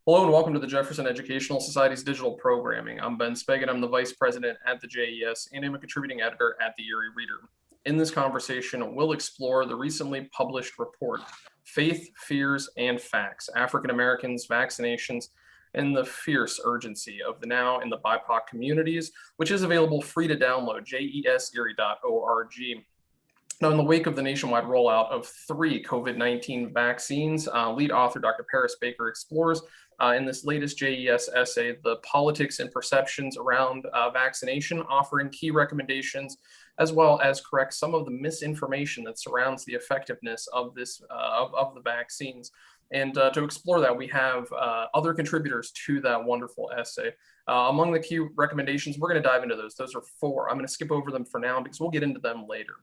Hello and welcome to the Jefferson Educational Society's digital programming. I'm Ben Speggen. I'm the Vice President at the JES and I'm a contributing editor at the Erie Reader. In this conversation, we'll explore the recently published report, Faith, Fears, and Facts, African Americans, Vaccinations, and the Fierce Urgency of the Now in the BIPOC Communities, which is available free to download, jeserie.org. Now, in the wake of the nationwide rollout of 3 COVID-19 vaccines, lead author Dr. Parris Baker explores in this latest JES essay the politics and perceptions around vaccination, offering key recommendations as well as correct some of the misinformation that surrounds the effectiveness of the vaccines. And to explore that, we have other contributors to that wonderful essay. Among the key recommendations, we're going to dive into those. Those are 4. I'm going to skip over them for now because we'll get into them later.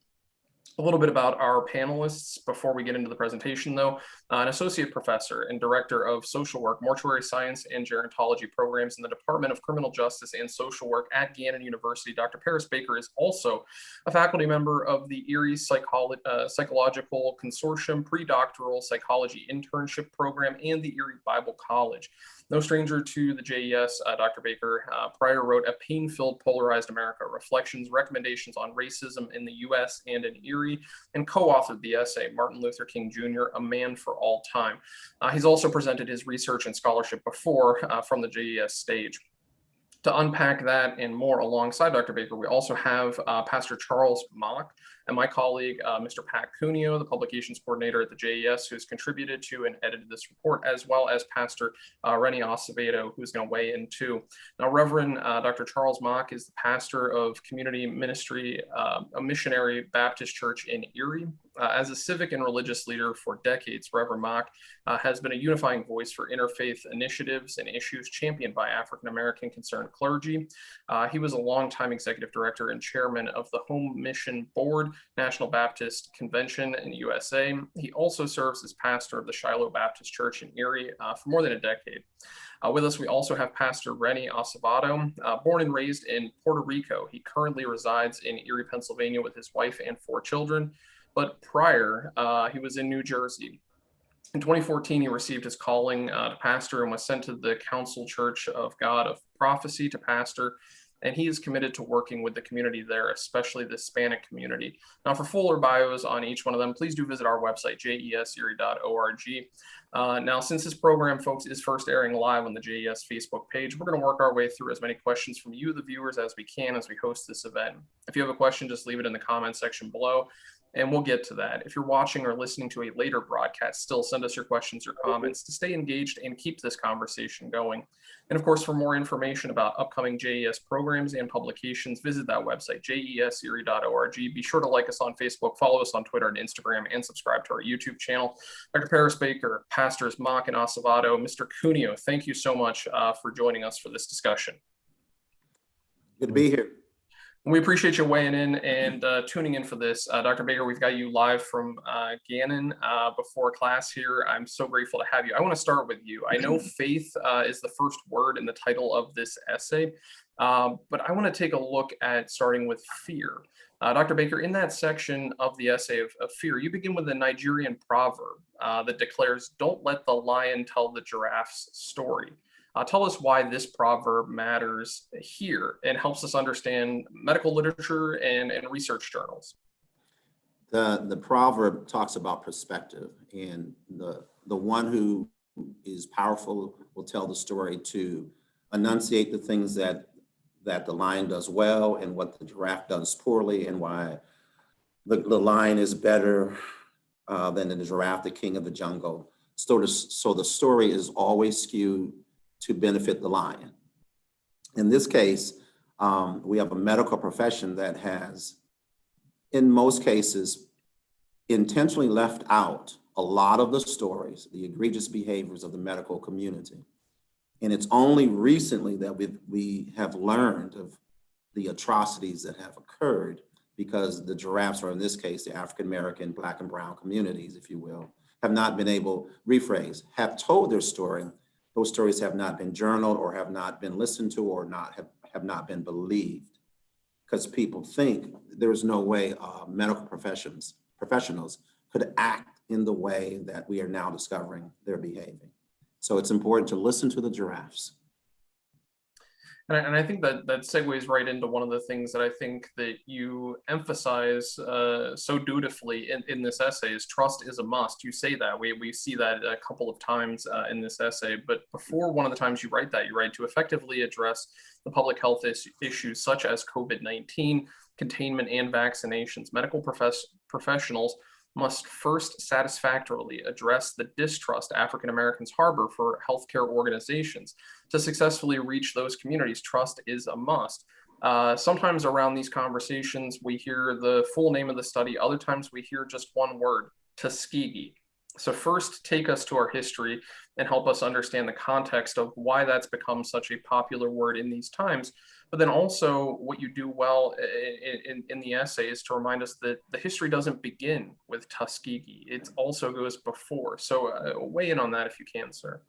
A little bit about our panelists before we get into the presentation, though. An associate professor and director of social work, mortuary science, and gerontology programs in the Department of Criminal Justice and Social Work at Gannon University. Dr. Parris Baker is also a faculty member of the Erie Psychological Consortium Predoctoral Psychology Internship Program and the Erie Bible College. No stranger to the JES, Dr. Baker prior wrote A Pain-Filled Polarized America, Reflections, Recommendations on Racism in the U.S. and in Erie, and co-authored the essay, Martin Luther King Jr., A Man for All Time. He's also presented his research and scholarship before from the JES stage. To unpack that and more alongside Dr. Baker, we also have Pastor Charles Mock and my colleague, Mr. Pat Cuneo, the publications coordinator at the JES, who's contributed to and edited this report, as well as Pastor Remy Acevedo, who's going to weigh in too. Now, Reverend Dr. Charles Mock is the pastor of community ministry, a missionary Baptist church in Erie. As a civic and religious leader for decades, Reverend Mock has been a unifying voice for interfaith initiatives and issues championed by African-American concerned clergy. He was a longtime executive director and chairman of the Home Mission Board, National Baptist Convention in the USA. He also serves as pastor of the Shiloh Baptist Church in Erie for more than a decade. With us, we also have Pastor Remy Acevedo, born and raised in Puerto Rico. He currently resides in Erie, Pennsylvania with his wife and 4 children. But prior, he was in New Jersey. In 2014, he received his calling to pastor and was sent to the Council Church of God of Prophecy to pastor. And he is committed to working with the community there, especially the Hispanic community. Now, for fuller bios on each one of them, please do visit our website, jeserie.org. Now, since this program, folks, is first airing live on the JES Facebook page, we're going to work our way through as many questions from you, the viewers, as we can as we host this event. If you have a question, just leave it in the comment section below, and we'll get to that. If you're watching or listening to a later broadcast, still send us your questions or comments to stay engaged and keep this conversation going. And of course, for more information about upcoming JES programs and publications, visit that website, jeserie.org. Be sure to like us on Facebook, follow us on Twitter and Instagram, and subscribe to our YouTube channel. Dr. Parris Baker, Pastors Mock and Acevedo, Mr. Cuneo, thank you so much for joining us for this discussion. Good to be here. We appreciate you weighing in and tuning in for this. Dr. Baker, we've got you live from Gannon before class here. I'm so grateful to have you. I want to start with you. I know faith is the first word in the title of this essay, but I want to take a look at starting with fear. Dr. Baker, in that section of the essay of fear, you begin with a Nigerian proverb that declares, "Don't let the lion tell the giraffe's story." Tell us why this proverb matters here and helps us understand medical literature and research journals. The proverb talks about perspective, and the one who is powerful will tell the story to enunciate the things that the lion does well and what the giraffe does poorly, and why the lion is better than the giraffe, the king of the jungle. So the story is always skewed to benefit the lion. In this case, we have a medical profession that has, in most cases, intentionally left out a lot of the stories, the egregious behaviors of the medical community. And it's only recently that we have learned of the atrocities that have occurred, because the giraffes, or in this case, the African-American, Black and brown communities, if you will, have not been able, have told their story. Those stories have not been journaled or have not been listened to or have not been believed, because people think there's no way medical professionals could act in the way that we are now discovering they're behaving. So it's important to listen to the giraffes. And I think that segues right into one of the things that I think that you emphasize so dutifully in this essay is trust is a must. You say that. We see that a couple of times in this essay. But before one of the times you write that, you write to effectively address the public health issues such as COVID-19, containment, and vaccinations. Medical professionals must first satisfactorily address the distrust African Americans harbor for healthcare organizations. To successfully reach those communities, trust is a must. Sometimes around these conversations, we hear the full name of the study. Other times we hear just one word, Tuskegee. So first, take us to our history and help us understand the context of why that's become such a popular word in these times. But then also what you do well in the essay is to remind us that the history doesn't begin with Tuskegee. It also goes before. So weigh in on that if you can, sir.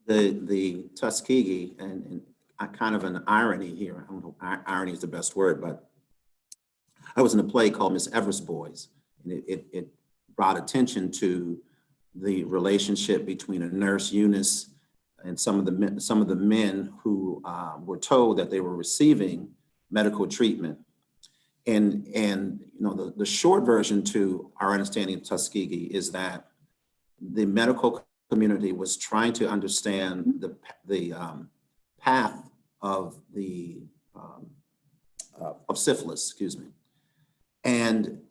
The Tuskegee, and kind of an irony here, I don't know if irony is the best word, but I was in a play called Miss Everest Boys, and it brought attention to the relationship between a nurse, Eunice, and some of the men who were told that they were receiving medical treatment. And you know, the short version to our understanding of Tuskegee is that the medical community was trying to understand the path of syphilis, excuse me. And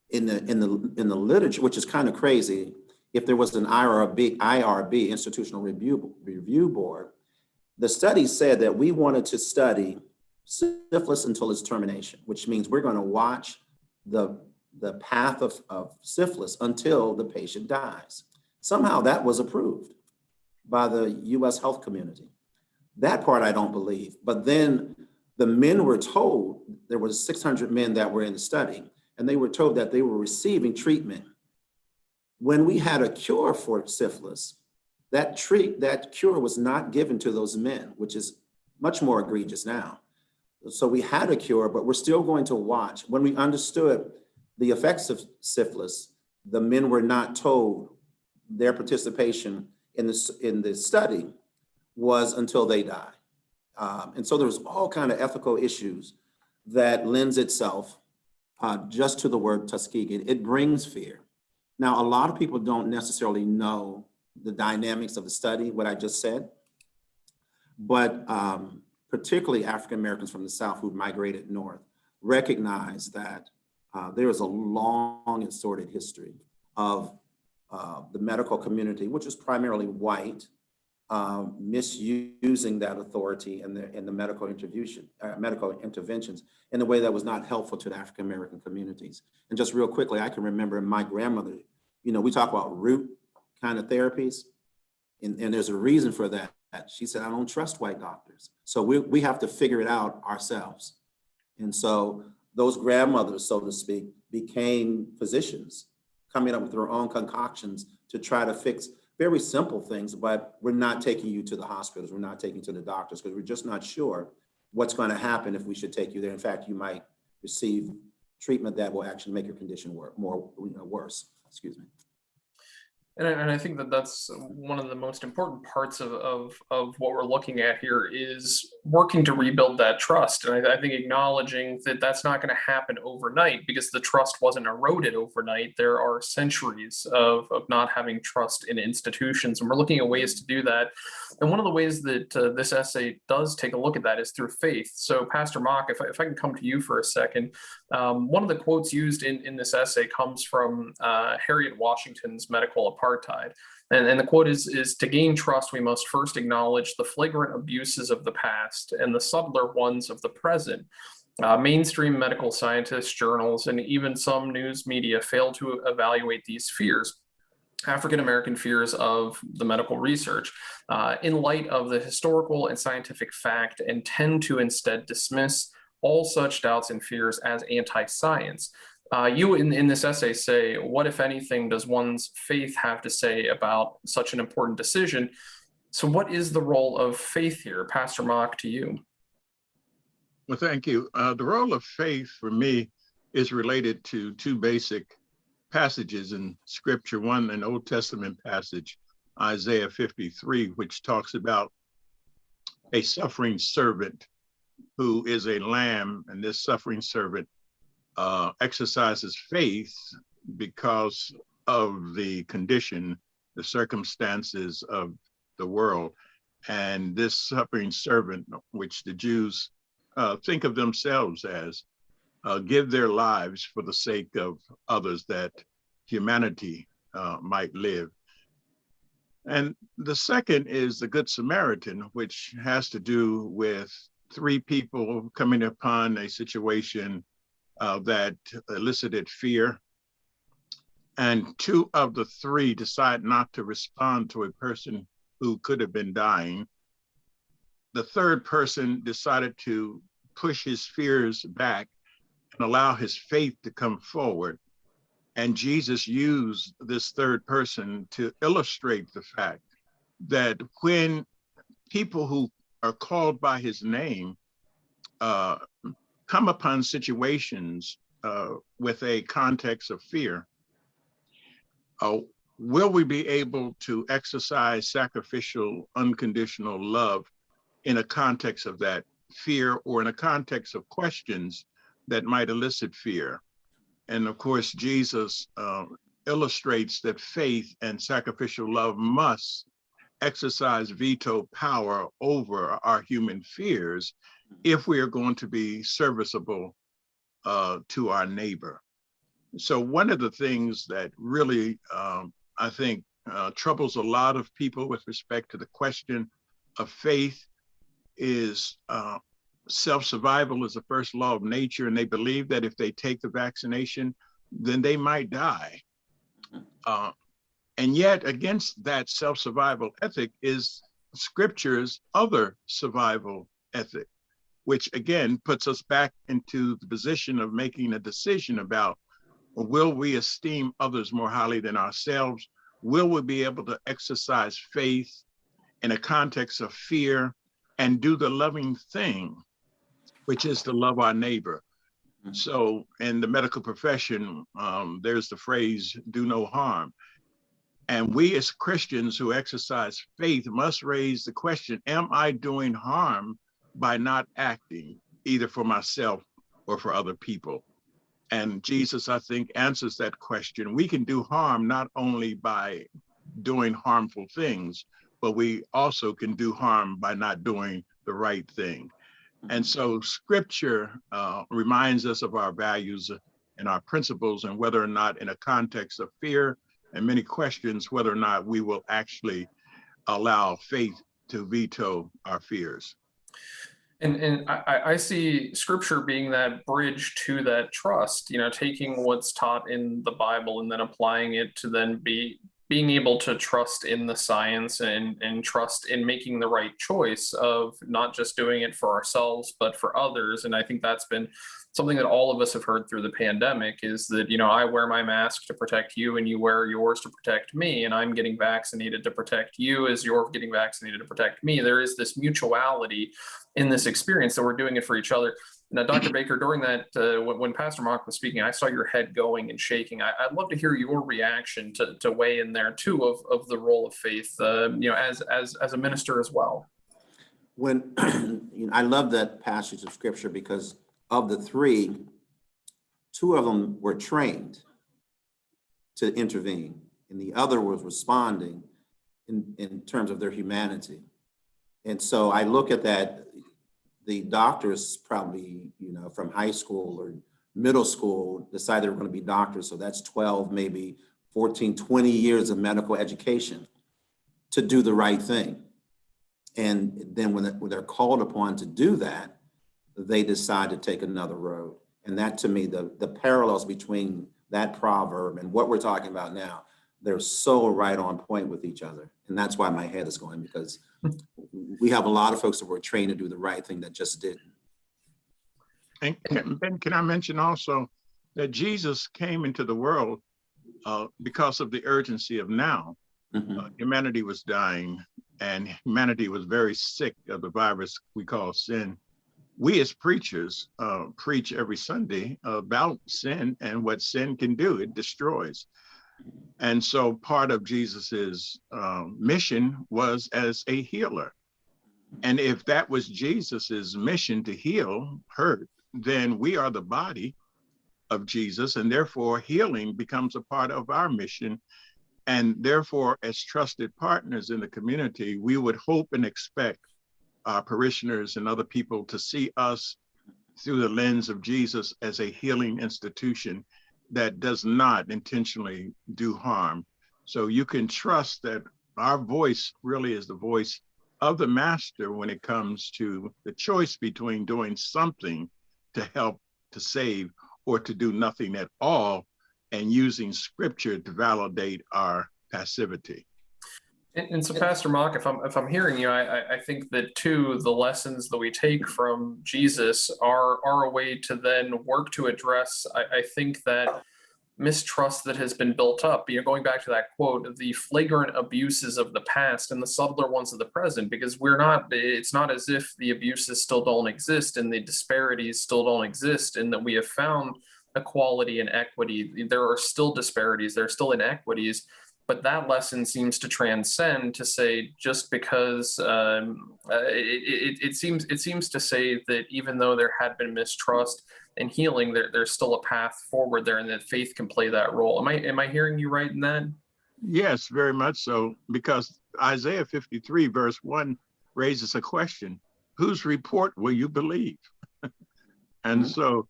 in the literature, which is kind of crazy, if there was an IRB, Institutional Review Board, the study said that we wanted to study syphilis until its termination, which means we're going to watch the path of syphilis until the patient dies. Somehow that was approved by the US health community. That part I don't believe, but then the men were told, there was 600 men that were in the study, and they were told that they were receiving treatment. When we had a cure for syphilis, that cure was not given to those men, which is much more egregious now. So we had a cure, but we're still going to watch. When we understood the effects of syphilis, the men were not told their participation in the study was until they die. And so there's all kind of ethical issues that lends itself just to the word Tuskegee. It brings fear. Now, a lot of people don't necessarily know the dynamics of the study, what I just said, but particularly African Americans from the South who migrated north recognize that there is a long and sordid history of the medical community, which is primarily white, misusing that authority and the medical interventions in a way that was not helpful to the African American communities. And just real quickly, I can remember my grandmother, you know, we talk about root kind of therapies, and there's a reason for that. She said, I don't trust white doctors. So we have to figure it out ourselves. And so those grandmothers, so to speak, became physicians, coming up with their own concoctions to try to fix very simple things, but we're not taking you to the hospitals, we're not taking you to the doctors, because we're just not sure what's going to happen if we should take you there. In fact, you might receive treatment that will actually make your condition worse. Excuse me. And I think that that's one of the most important parts of what we're looking at here is working to rebuild that trust. And I think acknowledging that that's not going to happen overnight because the trust wasn't eroded overnight. There are centuries of not having trust in institutions, and we're looking at ways to do that. And one of the ways that this essay does take a look at that is through faith. So Pastor Mock, if I can come to you for a second, one of the quotes used in this essay comes from Harriet Washington's Medical Apartheid. And the quote is, to gain trust, we must first acknowledge the flagrant abuses of the past and the subtler ones of the present. Mainstream medical scientists, journals, and even some news media fail to evaluate these fears, African-American fears of the medical research, in light of the historical and scientific fact, and tend to instead dismiss all such doubts and fears as anti-science. You in this essay say, what, if anything, does one's faith have to say about such an important decision? So what is the role of faith here? Pastor Mock, to you. Well, thank you. The role of faith for me is related to two basic passages in Scripture. One, an Old Testament passage Isaiah 53, which talks about a suffering servant who is a lamb, and this suffering servant exercises faith because of the condition, the circumstances of the world. And this suffering servant, which the Jews think of themselves as, give their lives for the sake of others, that humanity might live. And the second is the Good Samaritan, which has to do with three people coming upon a situation that elicited fear. And two of the three decide not to respond to a person who could have been dying. The third person decided to push his fears back and allow his faith to come forward. And Jesus used this third person to illustrate the fact that when people who are called by his name come upon situations with a context of fear, will we be able to exercise sacrificial, unconditional love in a context of that fear, or in a context of questions that might elicit fear? And of course, Jesus illustrates that faith and sacrificial love must exercise veto power over our human fears if we are going to be serviceable to our neighbor. So one of the things that really, I think, troubles a lot of people with respect to the question of faith is self-survival is the first law of nature, and they believe that if they take the vaccination, then they might die. And yet, against that self-survival ethic is Scripture's other survival ethic, which again puts us back into the position of making a decision about, will we esteem others more highly than ourselves? Will we be able to exercise faith in a context of fear and do the loving thing, which is to love our neighbor? So in the medical profession, there's the phrase, do no harm. And we as Christians who exercise faith must raise the question, am I doing harm by not acting, either for myself or for other people? And Jesus, I think, answers that question. We can do harm not only by doing harmful things, but we also can do harm by not doing the right thing. And so Scripture reminds us of our values and our principles, and whether or not in a context of fear and many questions, whether or not we will actually allow faith to veto our fears. And I see Scripture being that bridge to that trust, taking what's taught in the Bible and then applying it to then being able to trust in the science and trust in making the right choice of not just doing it for ourselves, but for others. And I think that's been something that all of us have heard through the pandemic, is that, I wear my mask to protect you and you wear yours to protect me, and I'm getting vaccinated to protect you as you're getting vaccinated to protect me. There is this mutuality in this experience that we're doing it for each other. Now, Dr. Baker, during that, when Pastor Mock was speaking, I saw your head going and shaking. I'd love to hear your reaction to weigh in there too of the role of faith, as a minister as well. When I love that passage of Scripture, because of the three, two of them were trained to intervene, and the other was responding in terms of their humanity. And so I look at that. The doctors probably, from high school or middle school decided they were going to be doctors. So that's 12, maybe 14, 20 years of medical education to do the right thing. And then when they're called upon to do that, they decide to take another road. And that, to me, the parallels between that proverb and what we're talking about now, they're so right on point with each other. And that's why my head is going, because we have a lot of folks that were trained to do the right thing that just didn't. And Ben, can I mention also that Jesus came into the world because of the urgency of now. Humanity was dying, and humanity was very sick of the virus we call sin. We as preachers preach every Sunday about sin and what sin can do. It destroys. And so part of Jesus's mission was as a healer. And if that was Jesus's mission to heal hurt, then we are the body of Jesus, and therefore healing becomes a part of our mission. And therefore, as trusted partners in the community, we would hope and expect our parishioners and other people to see us through the lens of Jesus as a healing institution that does not intentionally do harm. So you can trust that our voice really is the voice of the master when it comes to the choice between doing something to help to save or to do nothing at all, and using scripture to validate our passivity. And so, Pastor Mock, if I'm hearing you, I think that too, the lessons that we take from Jesus are a way to then work to address, I think, that mistrust that has been built up. Going back to that quote, the flagrant abuses of the past and the subtler ones of the present, because it's not as if the abuses still don't exist and the disparities still don't exist, and that we have found equality and equity. There are still disparities, there are still inequities. But that lesson seems to transcend to say, just because it seems to say that even though there had been mistrust and healing, there's still a path forward there, and that faith can play that role. Am I hearing you right in that? Yes, very much so, because Isaiah 53 verse 1 raises a question: whose report will you believe? And so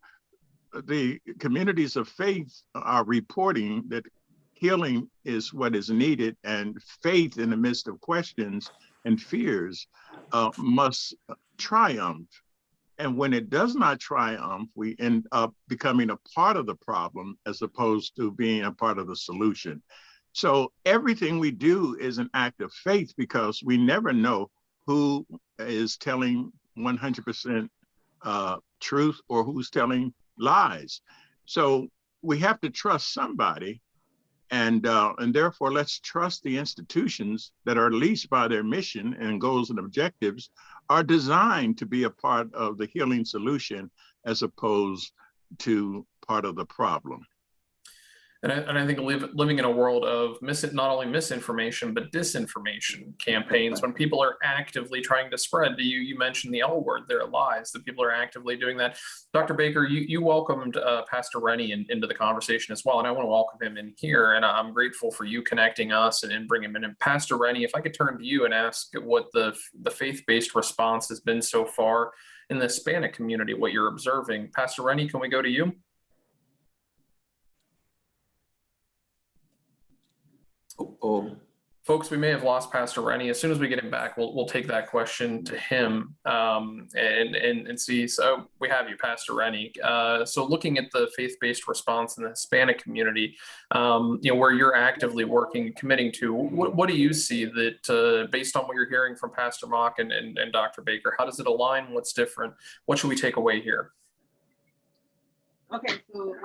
the communities of faith are reporting that healing is what is needed, and faith in the midst of questions and fears must triumph. And when it does not triumph, we end up becoming a part of the problem as opposed to being a part of the solution. So everything we do is an act of faith, because we never know who is telling 100% truth or who's telling lies. So we have to trust somebody. And therefore, let's trust the institutions that are, at least by their mission and goals and objectives, are designed to be a part of the healing solution as opposed to part of the problem. And I think living in a world of not only misinformation, but disinformation campaigns, when people are actively trying to spread, you mentioned the L word there, lies, that people are actively doing that. Dr. Baker, you welcomed Pastor Rennie into the conversation as well, and I want to welcome him in here, and I'm grateful for you connecting us and bringing him in. And Pastor Rennie, if I could turn to you and ask what the faith-based response has been so far in the Hispanic community, what you're observing. Pastor Rennie, can we go to you? Folks, we may have lost Pastor Rennie. As soon as we get him back, we'll take that question to him and see. So we have you, Pastor Rennie. So looking at the faith-based response in the Hispanic community, where you're actively working and committing to, what do you see that, based on what you're hearing from Pastor Mock and Dr. Baker, how does it align? What's different? What should we take away here? Okay, so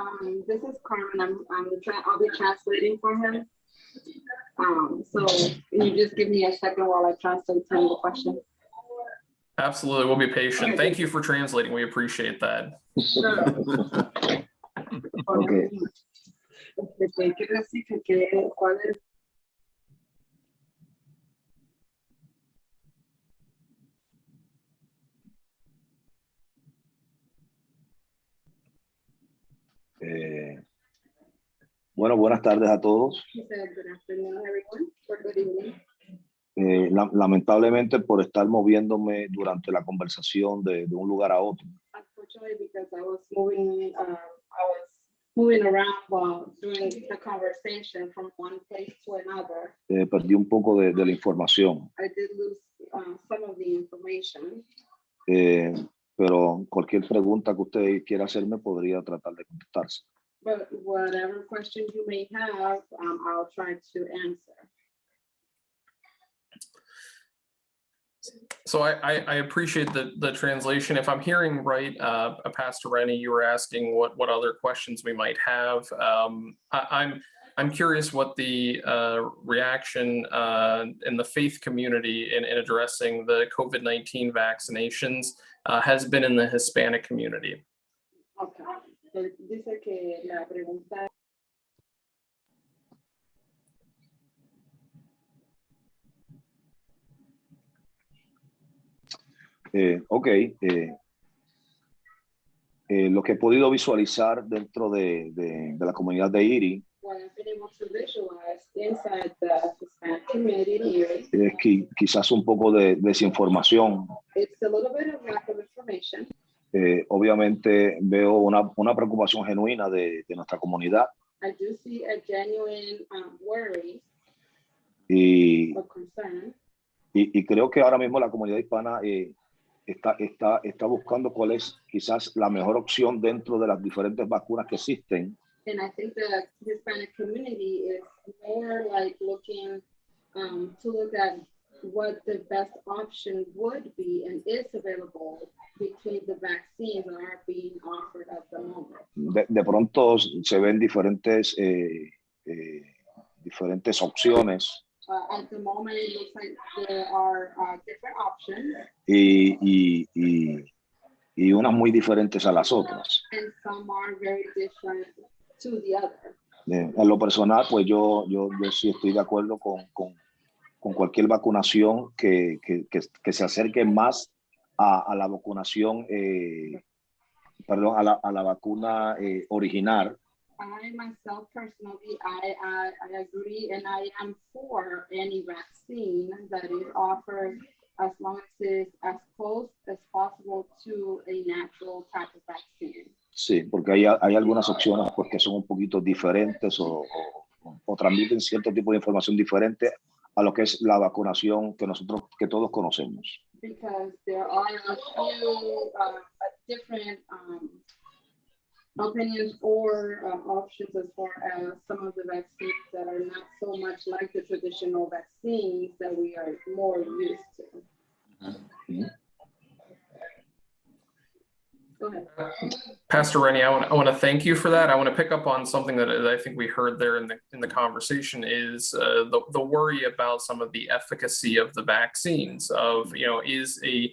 this is Carmen. I'll be translating for him. So can you just give me a second while I translate the question? Absolutely, we'll be patient. Okay. Thank you for translating. We appreciate that. Sure. Okay. Bueno, buenas tardes a todos. Lamentablemente, por estar moviéndome durante la conversación de un lugar a otro. Perdí un poco de la información. Pero cualquier pregunta que usted quiera hacerme podría tratar de contestarse. But whatever questions you may have, I'll try to answer. So I appreciate the translation. If I'm hearing right, Pastor Rennie, you were asking what other questions we might have. I'm curious what the reaction in the faith community in addressing the COVID-19 vaccinations has been in the Hispanic community. Okay. Dice que la pregunta. Lo que he podido visualizar dentro de la comunidad de Erie what I've been able to visualize inside the Hispanic community in Erie, es quizás un poco de desinformación. it's a little bit of lack of information. Obviamente veo una preocupación genuina de nuestra comunidad I do see a genuine worry y, or concern. y creo que ahora mismo la comunidad hispana está buscando cuál es quizás la mejor opción dentro de las diferentes vacunas que existen. And I think the Hispanic community is more like looking to look at what the best option would be and is available between the vaccines that are being offered at the moment. De pronto se ven diferentes opciones At the moment, it looks like there are different options y unas muy diferentes a las otras. and some are very different to the other. En lo personal, pues yo sí estoy de acuerdo con cualquier vacunación que se acerque más a la vacunación, a la vacuna original. I myself personally, I agree, and I am for any vaccine that is offered as long as it's as close as possible to a natural type of vaccine. Sí, porque hay algunas opciones pues, que son un poquito diferentes o transmiten cierto tipo de información diferente a lo que es la vacunación que todos conocemos. Because there are a few different opinions or options as far as some of the vaccines that are not so much like the traditional vaccines that we are more used to. Mm-hmm. Go ahead. Pastor Rennie, I want to thank you for that. I want to pick up on something that I think we heard there in the conversation is the worry about some of the efficacy of the vaccines. Is a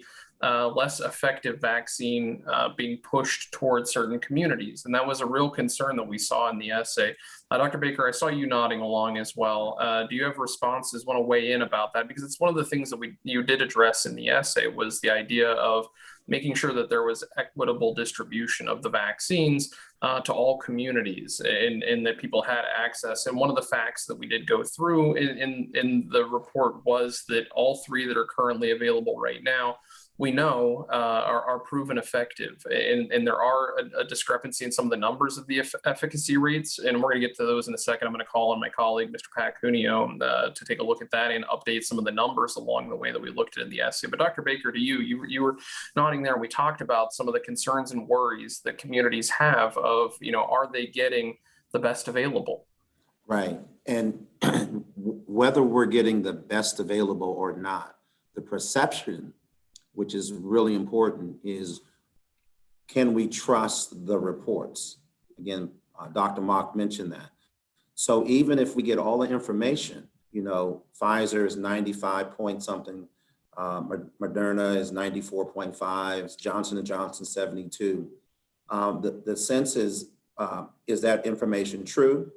less effective vaccine being pushed towards certain communities, and that was a real concern that we saw in the essay. Dr. Baker, I saw you nodding along as well. Do you have responses? Want to weigh in about that, because it's one of the things that you did address in the essay was the idea of making sure that there was equitable distribution of the vaccines to all communities and that people had access. And one of the facts that we did go through in the report was that all three that are currently available right now, we know are proven effective. And there are a discrepancy in some of the numbers of the efficacy rates. And we're going to get to those in a second. I'm going to call on my colleague, Mr. Pat Cuneo, to take a look at that and update some of the numbers along the way that we looked at in the essay. But Dr. Baker, to you were nodding there. We talked about some of the concerns and worries that communities have of, are they getting the best available? Right. And whether we're getting the best available or not, the perception, which is really important, is can we trust the reports? Again, Dr. Mock mentioned that. So even if we get all the information, Pfizer is 95 point something, Moderna is 94.5, Johnson & Johnson 72. The sense is that information true?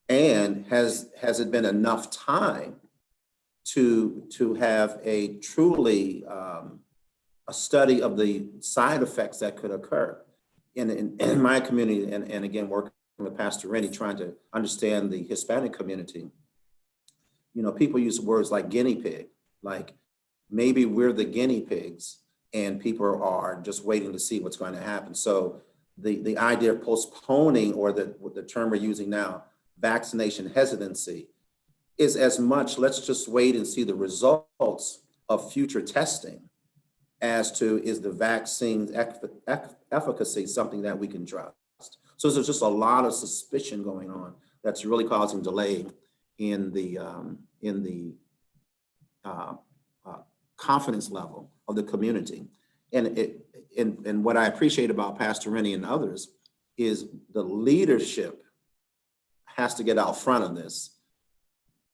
And has it been enough time to have a truly a study of the side effects that could occur in my community, and again, working with Pastor Rennie, trying to understand the Hispanic community. People use words like guinea pig, like maybe we're the guinea pigs and people are just waiting to see what's going to happen. So the idea of postponing, or the term we're using now, vaccination hesitancy, is as much, let's just wait and see the results of future testing as to is the vaccine's efficacy something that we can trust. So there's just a lot of suspicion going on that's really causing delay in the confidence level of the community. And what I appreciate about Pastor Rennie and others is the leadership has to get out front of this.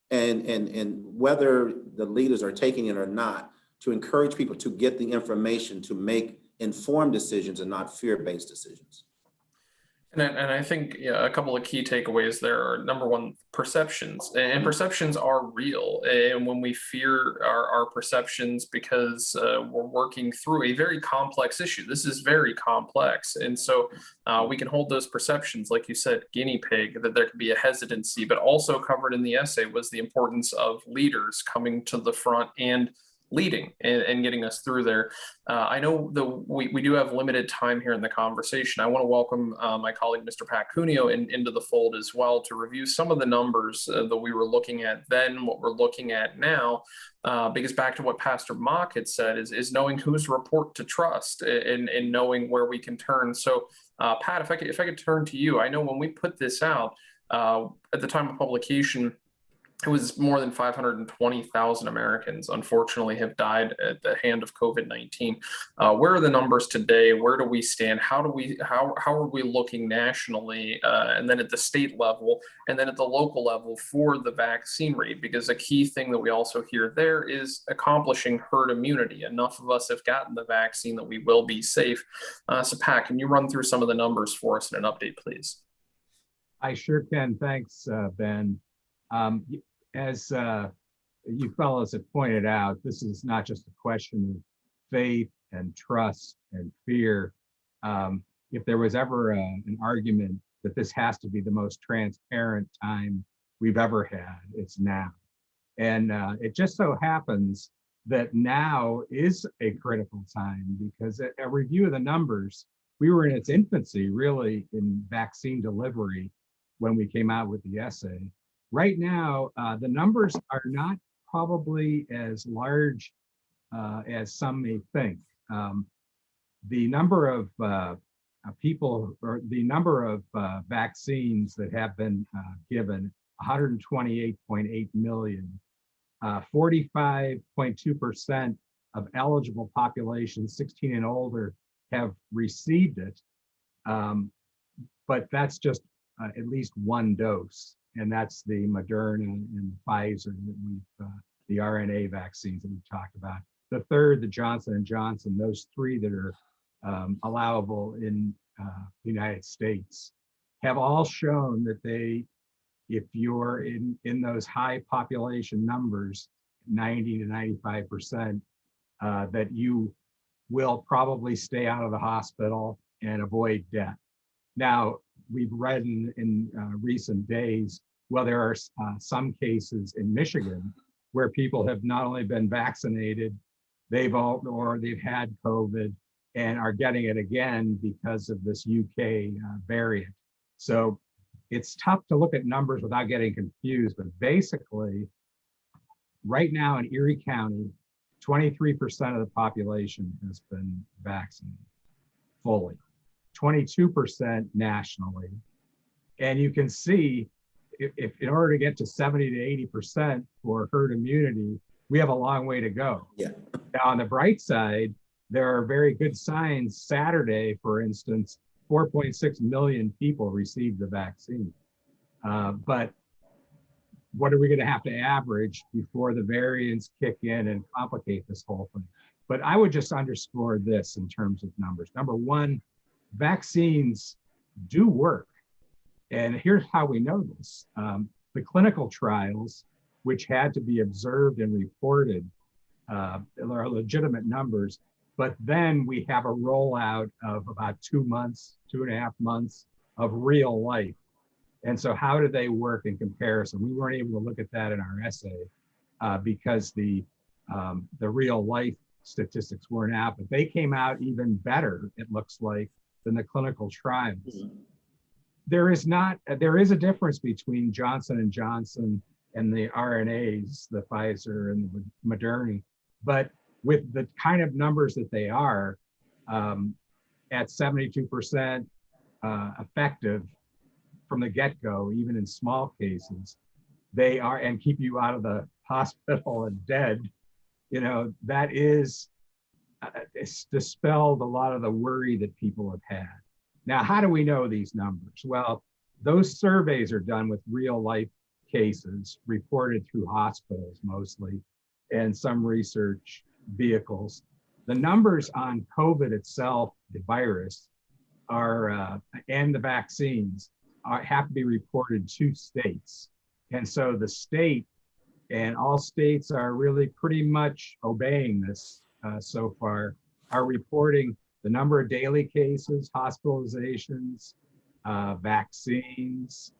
And whether the leaders are taking it or not, to encourage people to get the information to make informed decisions and not fear-based decisions. And I think a couple of key takeaways there are, number one, perceptions, and perceptions are real. And when we fear our perceptions because we're working through a very complex issue, this is very complex. And so we can hold those perceptions, like you said, guinea pig, that there could be a hesitancy, but also covered in the essay was the importance of leaders coming to the front and leading and getting us through there. I know we do have limited time here in the conversation. I want to welcome my colleague, Mr. Pat Cuneo, into the fold as well to review some of the numbers that we were looking at then, what we're looking at now, because back to what Pastor Mock had said is knowing whose report to trust and knowing where we can turn. So Pat, if I could turn to you, I know when we put this out at the time of publication, it was more than 520,000 Americans, unfortunately, have died at the hand of COVID-19. Where are the numbers today? Where do we stand? How are we looking nationally, and then at the state level, and then at the local level for the vaccine rate? Because a key thing that we also hear there is accomplishing herd immunity. Enough of us have gotten the vaccine that we will be safe. So Pat, can you run through some of the numbers for us in an update, please? I sure can. Thanks, Ben. As you fellows have pointed out, this is not just a question of faith and trust and fear. If there was ever an argument that this has to be the most transparent time we've ever had, it's now. And it just so happens that now is a critical time, because a review of the numbers, we were in its infancy, really, in vaccine delivery when we came out with the essay. Right now, the numbers are not probably as large as some may think. The number of people, or the number of vaccines that have been given, 128.8 million, 45.2% of eligible population 16 and older have received it. But that's just at least one dose. And that's the Moderna and the Pfizer that the RNA vaccines that we've talked about. The third, the Johnson & Johnson, those three that are allowable in the United States, have all shown that if you're in those high population numbers, 90 to 95%, that you will probably stay out of the hospital and avoid death. Now, we've read in recent days, well, there are some cases in Michigan where people have not only been vaccinated, they've had COVID and are getting it again because of this UK variant. So it's tough to look at numbers without getting confused, but basically, right now in Erie County, 23% of the population has been vaccinated fully, 22% nationally. And you can see, if in order to get to 70 to 80% for herd immunity, we have a long way to go. Yeah. Now, on the bright side, there are very good signs. Saturday, for instance, 4.6 million people received the vaccine. But what are we going to have to average before the variants kick in and complicate this whole thing? But I would just underscore this in terms of numbers. Number one, vaccines do work. And here's how we know this. The clinical trials, which had to be observed and reported, are legitimate numbers, but then we have a rollout of about 2 months, 2.5 months of real life. And so how do they work in comparison? We weren't able to look at that in our essay because the real life statistics weren't out, but they came out even better, it looks like, than the clinical trials. Mm-hmm. There is a difference between Johnson & Johnson and the RNAs, the Pfizer and the Moderna, but with the kind of numbers that they are, at 72% effective from the get-go, even in small cases, they are, and keep you out of the hospital and dead, that is, it's dispelled a lot of the worry that people have had. Now, how do we know these numbers? Well, those surveys are done with real life cases reported through hospitals mostly, and some research vehicles. The numbers on COVID itself, the virus, and the vaccines have to be reported to states. And so the state and all states are really pretty much obeying this so far, are reporting the number of daily cases, hospitalizations, vaccines,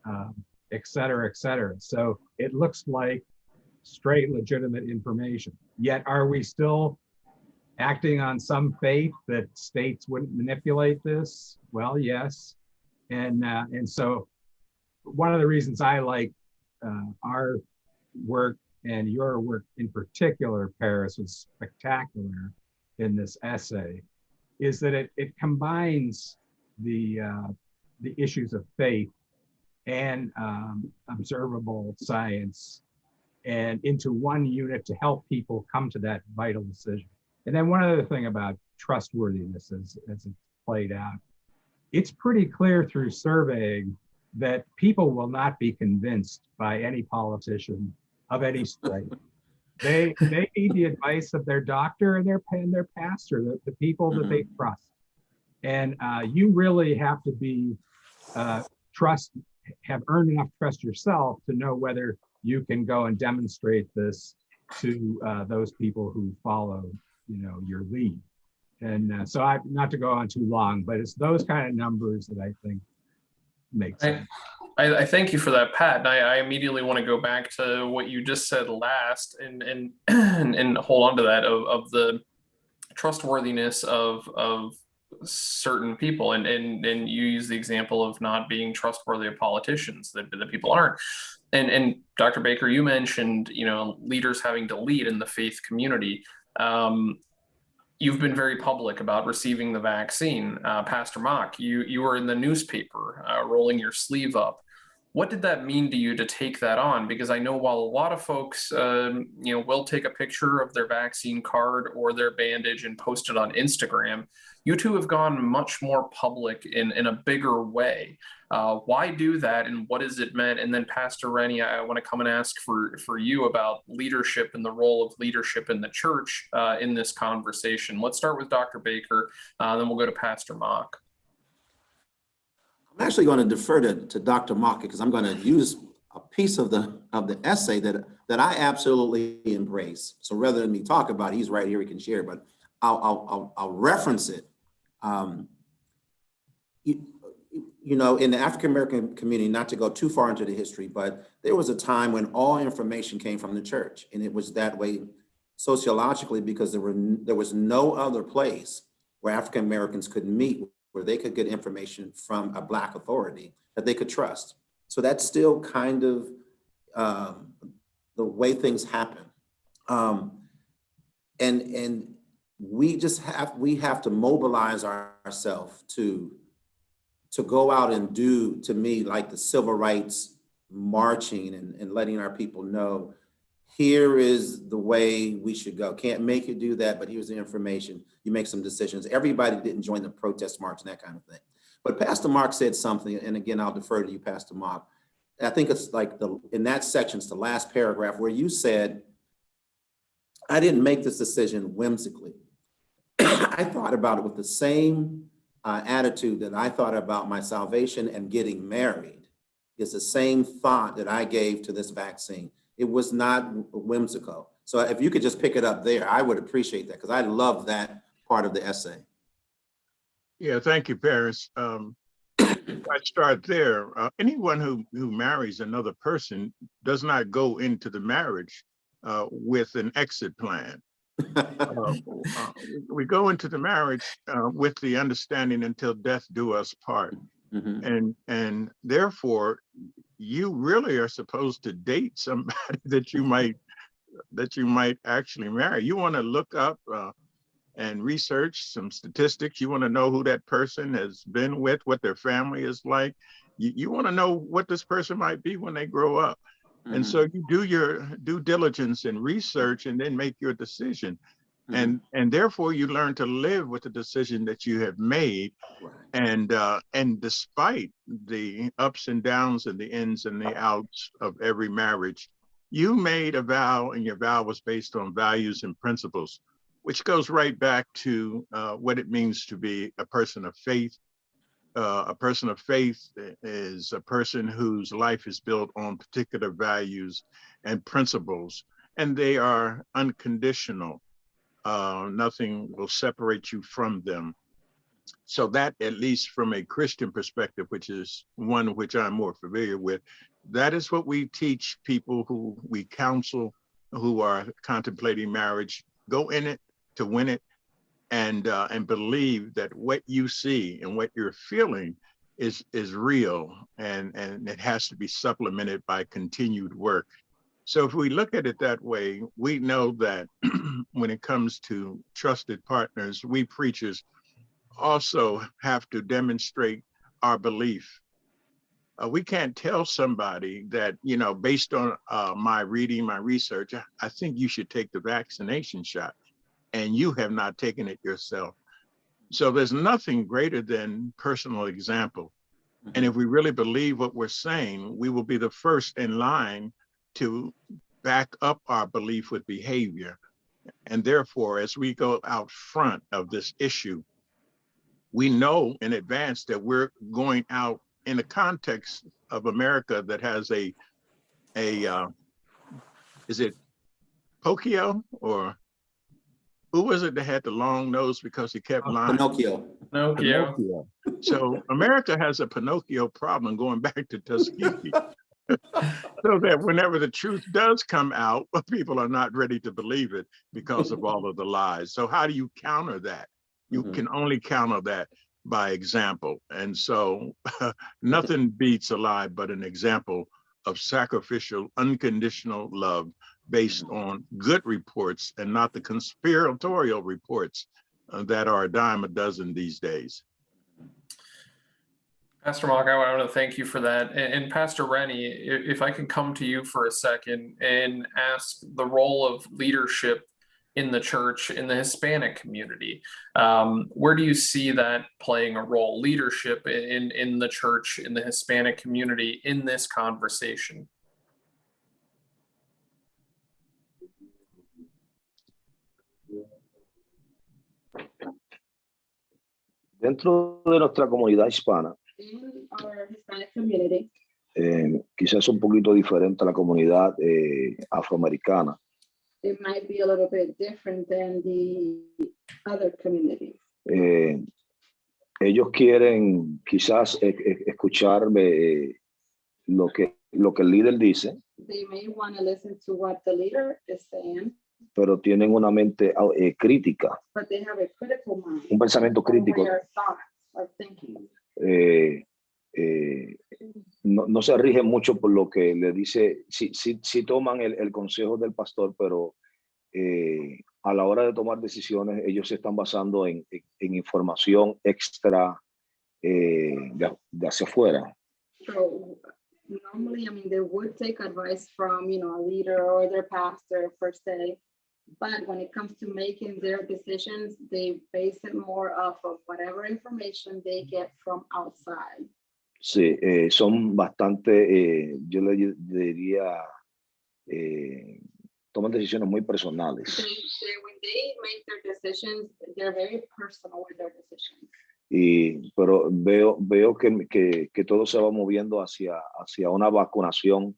et cetera, et cetera. So it looks like straight legitimate information. Yet are we still acting on some faith that states wouldn't manipulate this? Well, yes. And so one of the reasons I like our work and your work in particular, Parris, was spectacular in this essay, is that it combines the issues of faith and observable science and into one unit to help people come to that vital decision. And then one other thing about trustworthiness as it's played out, it's pretty clear through surveying that people will not be convinced by any politician of any stripe. They need the advice of their doctor and their pastor, the people that they trust. And you really have to be have earned enough trust yourself to know whether you can go and demonstrate this to those people who follow, your lead. And so not to go on too long, but it's those kind of numbers that I think make sense. I thank you for that, Pat. And I immediately want to go back to what you just said last and hold on to that of the trustworthiness of certain people. And you use the example of not being trustworthy of politicians, that people aren't. And Dr. Baker, you mentioned, leaders having to lead in the faith community. You've been very public about receiving the vaccine. Pastor Mock, you were in the newspaper rolling your sleeve up. What did that mean to you to take that on? Because I know while a lot of folks, will take a picture of their vaccine card or their bandage and post it on Instagram, you two have gone much more public in a bigger way. Why do that, and what has it meant? And then Pastor Rennie, I want to come and ask for you about leadership and the role of leadership in the church in this conversation. Let's start with Dr. Baker, then we'll go to Pastor Mock. I'm actually going to defer to Dr. Mock because I'm going to use a piece of the essay that I absolutely embrace. So rather than me talk about it, he's right here, he can share, but I'll reference it. In the African-American community, not to go too far into the history, but there was a time when all information came from the church, and it was that way sociologically because there was no other place where African-Americans could meet where they could get information from a Black authority that they could trust. So that's still kind of the way things happen. And we have to mobilize ourselves to go out and do, to me, like the civil rights marching and letting our people know, here is the way we should go. Can't make you do that, but here's the information. You make some decisions. Everybody didn't join the protest march and that kind of thing. But Pastor Mark said something, and again, I'll defer to you, Pastor Mark. I think it's like in that section, it's the last paragraph where you said, I didn't make this decision whimsically. I thought about it with the same attitude that I thought about my salvation and getting married. It's the same thought that I gave to this vaccine. It was not whimsical. So if you could just pick it up there, I would appreciate that because I love that part of the essay. Yeah, thank you, Parris. I'd start there. Anyone who marries another person does not go into the marriage with an exit plan. We go into the marriage with the understanding until death do us part. Mm-hmm. And therefore, you really are supposed to date somebody that you might actually marry. You want to look up and research some statistics. You want to know who that person has been with, what their family is like. You want to know what this person might be when they grow up. Mm-hmm. And so you do your due diligence and research and then make your decision. Mm-hmm. And therefore you learn to live with the decision that you have made. Right. And despite the ups and downs and the ins and the outs of every marriage, you made a vow, and your vow was based on values and principles, which goes right back to what it means to be a person of faith A person of faith is a person whose life is built on particular values and principles, and they are unconditional. Nothing will separate you from them. So that, at least from a Christian perspective, which is one which I'm more familiar with, that is what we teach people who we counsel, who are contemplating marriage. Go in it to win it, and believe that what you see and what you're feeling is real, and it has to be supplemented by continued work. So if we look at it that way, we know that when it comes to trusted partners, we preachers also have to demonstrate our belief. We can't tell somebody that, based on my reading, my research, I think you should take the vaccination shot, and you have not taken it yourself. So there's nothing greater than personal example. And if we really believe what we're saying, we will be the first in line to back up our belief with behavior. And therefore, as we go out front of this issue, we know in advance that we're going out in the context of America that has is it Pinocchio, or who was it that had the long nose because he kept lying? Pinocchio. So America has a Pinocchio problem going back to Tuskegee. So that whenever the truth does come out, people are not ready to believe it because of all of the lies. So how do you counter that? You can only counter that by example. And so nothing beats a lie but an example of sacrificial, unconditional love based on good reports and not the conspiratorial reports that are a dime a dozen these days. Pastor Mock, I want to thank you for that. And Pastor Rennie, if I can come to you for a second and ask the role of leadership in the church, in the Hispanic community, where do you see that playing a role, leadership in the church, in the Hispanic community, in this conversation? Dentro de nuestra comunidad hispana, In our Hispanic community, quizás un poquito diferente a la comunidad afroamericana. it might be a little bit different than the other communities. Ellos quieren quizás escuchar lo que el líder dice, They may want to listen to what the leader is saying, pero tienen una mente crítica, but they have a critical mind, un pensamiento crítico. their thoughts are thinking. No se rigen mucho por lo que le dice, sí toman el consejo del pastor, pero a la hora de tomar decisiones, ellos se están basando en información extra de hacia afuera. So normally, I mean, they would take advice from, a leader or their pastor per se, but when it comes to making their decisions, they base it more off of whatever information they get from outside. Sí, son bastante, yo le diría, toman decisiones muy personales. When they make their decisions, they're very personal with their decisions. Pero veo que todo se va moviendo hacia una vacunación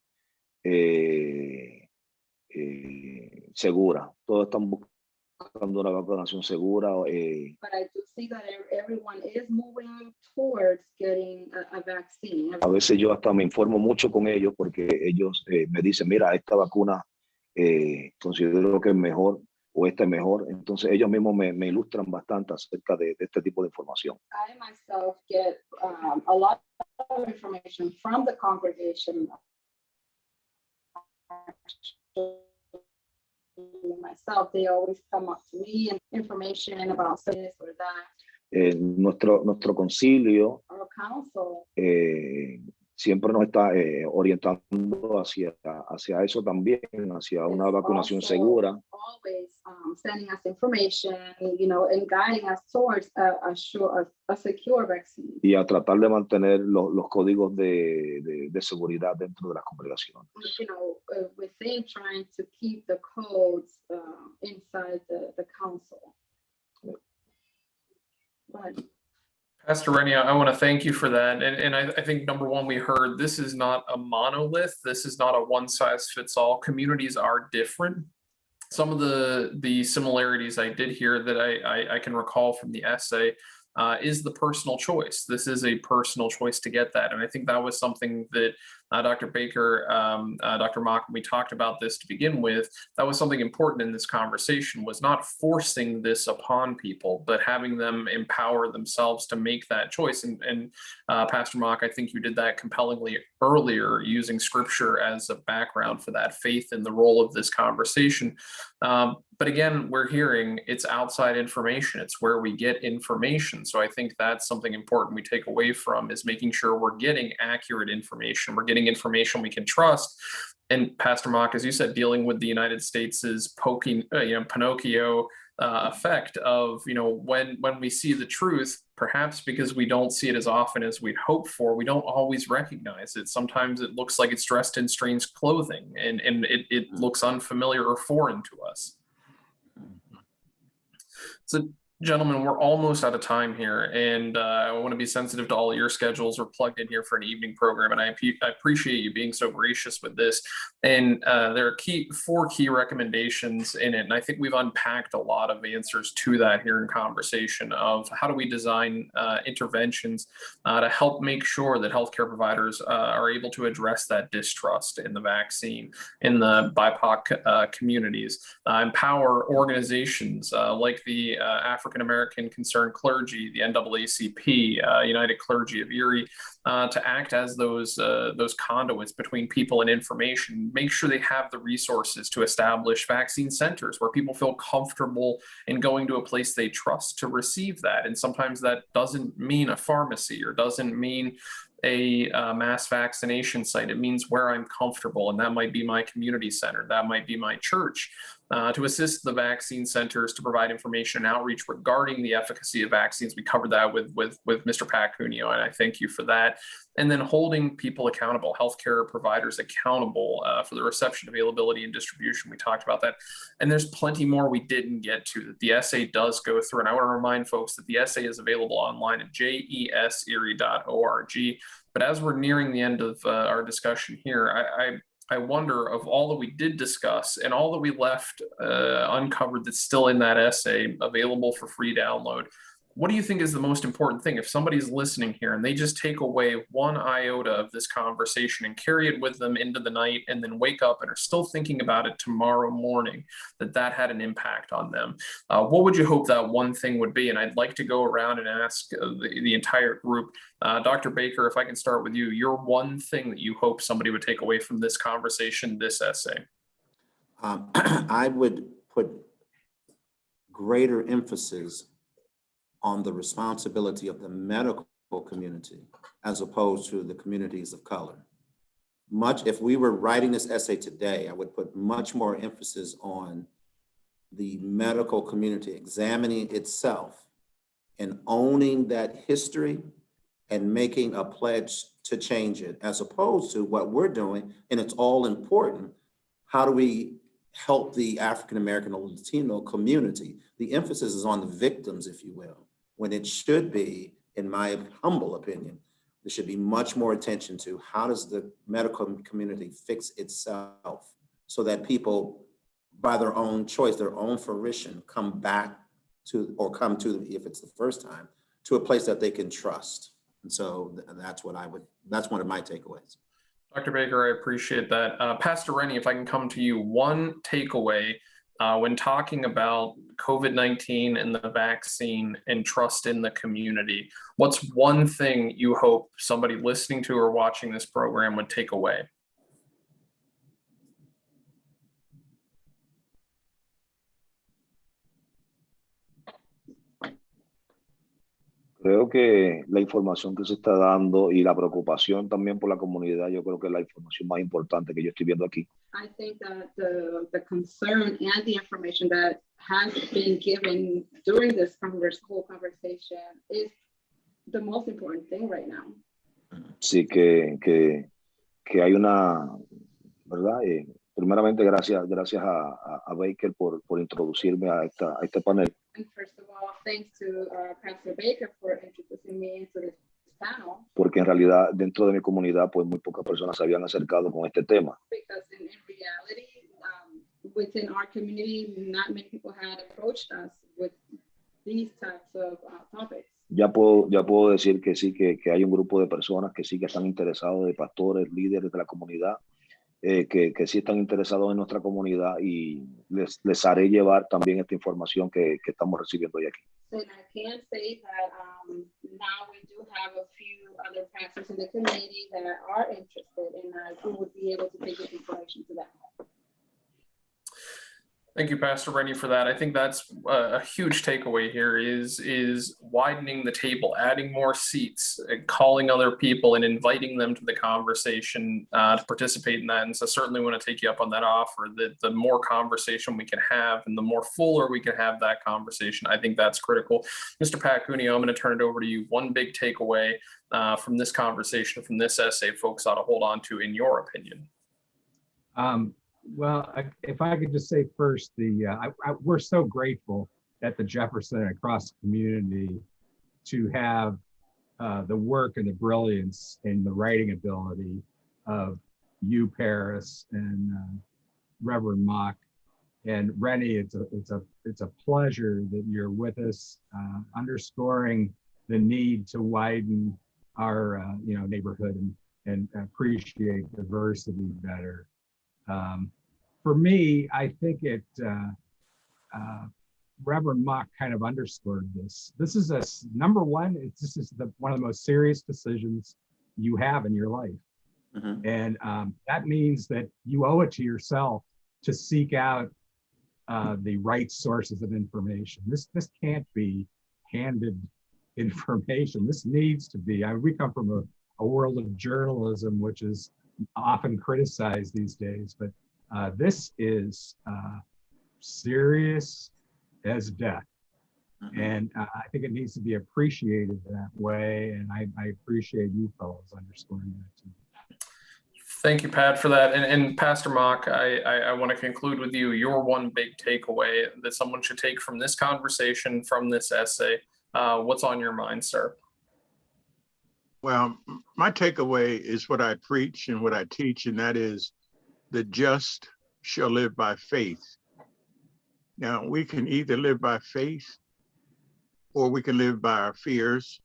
segura. Todos están buscando una vacunación segura. But I do see that everyone is moving towards getting a vaccine. A veces yo hasta me informo mucho con ellos porque ellos me dicen, mira, esta vacuna considero que es mejor o esta es mejor. Entonces ellos mismos me ilustran bastante acerca de este tipo de información. I myself get a lot of information from the congregation. Myself, they always come up to me and information about this or that. Nuestro concilio Our council siempre nos está orientando hacia eso también, hacia una vacunación segura. Always sending us information, and guiding us towards a secure vaccine. Y a tratar de mantener los códigos de seguridad dentro de las congregaciones. Within trying to keep the codes inside the council. But Pastor Rennie, I want to thank you for that. And I think number one, we heard this is not a monolith. This is not a one size fits all. Communities are different. Some of the similarities I did hear that I can recall from the essay is the personal choice. This is a personal choice to get that. And I think that was something that Dr. Baker, Dr. Mock, when we talked about this to begin with, that was something important in this conversation, was not forcing this upon people, but having them empower themselves to make that choice. And Pastor Mock, I think you did that compellingly earlier, using scripture as a background for that faith in the role of this conversation. But again, we're hearing it's outside information. It's where we get information. So I think that's something important we take away from, is making sure we're getting accurate information. We're getting information we can trust. And Pastor Mock, as you said, dealing with the United States' Pinocchio effect of, when we see the truth, perhaps because we don't see it as often as we'd hope for, we don't always recognize it. Sometimes it looks like it's dressed in strange clothing, and it looks unfamiliar or foreign to us. So, gentlemen, we're almost out of time here, and I want to be sensitive to all of your schedules. We're plugged in here for an evening program, and I appreciate you being so gracious with this. And there are four key recommendations in it, and I think we've unpacked a lot of answers to that here in conversation of how do we design interventions to help make sure that healthcare providers are able to address that distrust in the vaccine, in the BIPOC communities, empower organizations like the African American Concerned Clergy, the NAACP, United Clergy of Erie, to act as those conduits between people and information. Make sure they have the resources to establish vaccine centers where people feel comfortable in going to a place they trust to receive that. And sometimes that doesn't mean a pharmacy or doesn't mean a mass vaccination site. It means where I'm comfortable, and that might be my community center, that might be my church. To assist the vaccine centers to provide information and outreach regarding the efficacy of vaccines. We covered that with Mr. Pat Cuneo, and I thank you for that. And then holding people accountable, healthcare providers accountable for the reception, availability, and distribution. We talked about that. And there's plenty more we didn't get to that the essay does go through. And I want to remind folks that the essay is available online at jeserie.org. But as we're nearing the end of our discussion here, I wonder, of all that we did discuss and all that we left uncovered that's still in that essay available for free download, what do you think is the most important thing? If somebody's listening here and they just take away one iota of this conversation and carry it with them into the night and then wake up and are still thinking about it tomorrow morning, that had an impact on them, what would you hope that one thing would be? And I'd like to go around and ask the entire group. Dr. Baker, if I can start with you, your one thing that you hope somebody would take away from this conversation, this essay. I would put greater emphasis on the responsibility of the medical community as opposed to the communities of color. If we were writing this essay today, I would put much more emphasis on the medical community examining itself and owning that history and making a pledge to change it, as opposed to what we're doing, and it's all important. How do we help the African American or Latino community? The emphasis is on the victims, if you will, when it should be, in my humble opinion, there should be much more attention to how does the medical community fix itself so that people, by their own choice, their own fruition, come to, if it's the first time, to a place that they can trust. And so that's one of my takeaways. Dr. Baker, I appreciate that. Pastor Rennie, if I can come to you, one takeaway when talking about COVID-19 and the vaccine and trust in the community, what's one thing you hope somebody listening to or watching this program would take away? Creo que la información que se está dando y la preocupación también por la comunidad, yo creo que es la información más importante que yo estoy viendo aquí. I think that the concern and the information that has been given during this whole conversation is the most important thing right now. Sí, que hay una, ¿verdad? Primeramente, gracias a Baker por introducirme a este panel. And first of all, thanks to Pastor Baker for introducing me into this panel. Porque en realidad dentro de mi comunidad pues muy pocas personas se habían acercado con este tema. Because in reality, within our community, not many people had approached us with these types of topics. Ya puedo decir que sí, que hay un grupo de personas que sí que están interesados, de pastores, líderes de la comunidad, que sí están interesados en nuestra comunidad, y les haré llevar también esta información que estamos recibiendo hoy aquí. And I can say that now we do have a few other pastors in the community that are interested, and who would be able to take this information to them. Thank you, Pastor Rennie, for that. I think that's a huge takeaway here is widening the table, adding more seats, calling other people and inviting them to the conversation to participate in that. And so certainly want to take you up on that offer, that the more conversation we can have and the more fuller we can have that conversation, I think that's critical. Mr. Pat Cuneo, I'm going to turn it over to you. One big takeaway from this conversation, from this essay, folks ought to hold on to, in your opinion. Well, if I could just say first, we're so grateful at the Jefferson and across the community to have the work and the brilliance and the writing ability of you, Parris, and Reverend Mock, and Rennie. It's a pleasure that you're with us, underscoring the need to widen our neighborhood and appreciate diversity better. For me, I think Reverend Mock kind of underscored this. This is number one. This is one of the most serious decisions you have in your life, and that means that you owe it to yourself to seek out the right sources of information. This can't be handed information. This needs to be. We come from a world of journalism, which is often criticized these days, but this is serious as death. And I think it needs to be appreciated that way. And I appreciate you fellows underscoring that too. Thank you, Pat, for that. And Pastor Mock, I want to conclude with you. Your one big takeaway that someone should take from this conversation, from this essay. What's on your mind, sir? Well, my takeaway is what I preach and what I teach, and that is the just shall live by faith. Now, we can either live by faith, or we can live by our fears,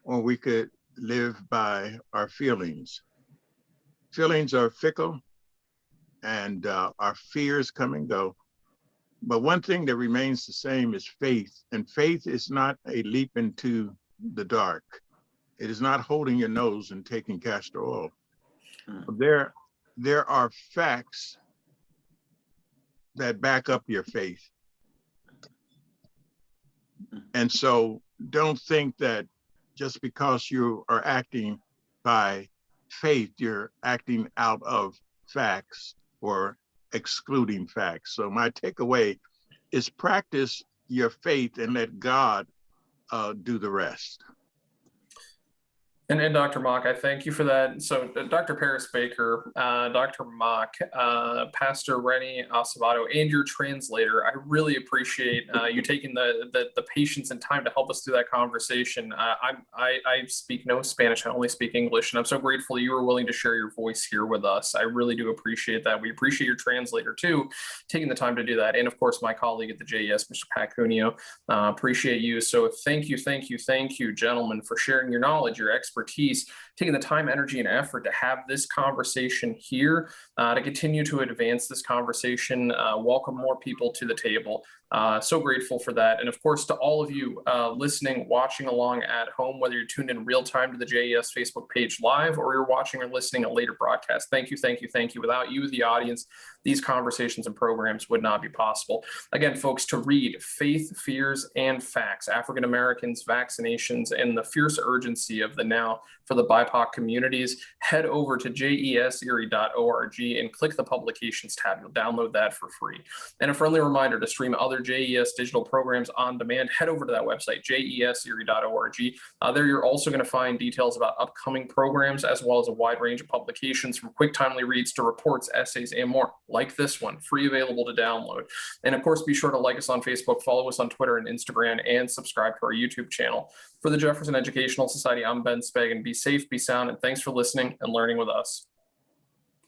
or we could live by our feelings. Feelings are fickle, and our fears come and go. But one thing that remains the same is faith, and faith is not a leap into the dark. It is not holding your nose and taking castor oil. There are facts that back up your faith. And so don't think that just because you are acting by faith, you're acting out of facts or excluding facts. So my takeaway is practice your faith and let God do the rest. And Dr. Mock, I thank you for that. So Dr. Parris Baker, Dr. Mock, Pastor Remy Acevedo, and your translator, I really appreciate you taking the patience and time to help us through that conversation. I speak no Spanish, I only speak English, and I'm so grateful you were willing to share your voice here with us. I really do appreciate that. We appreciate your translator too, taking the time to do that. And of course, my colleague at the JES, Mr. Pat Cuneo, appreciate you. So thank you, gentlemen, for sharing your knowledge, your expertise, taking the time, energy, and effort to have this conversation here, to continue to advance this conversation, welcome more people to the table. So grateful for that. And of course, to all of you listening, watching along at home, whether you're tuned in real time to the JES Facebook page live, or you're watching or listening a later broadcast, thank you. Without you, the audience, these conversations and programs would not be possible. Again, folks, to read Faith, Fears, and Facts, African Americans, Vaccinations, and the Fierce Urgency of the Now for the BIPOC BIPOC Communities, head over to jeserie.org and click the Publications tab. You'll download that for free. And a friendly reminder to stream other JES digital programs on demand, head over to that website, jeserie.org. There you're also going to find details about upcoming programs, as well as a wide range of publications from quick, timely reads to reports, essays, and more, like this one, free, available to download. And of course, be sure to like us on Facebook, follow us on Twitter and Instagram, and subscribe to our YouTube channel. For the Jefferson Educational Society, I'm Ben Speggen. Be safe, be sound, and thanks for listening and learning with us.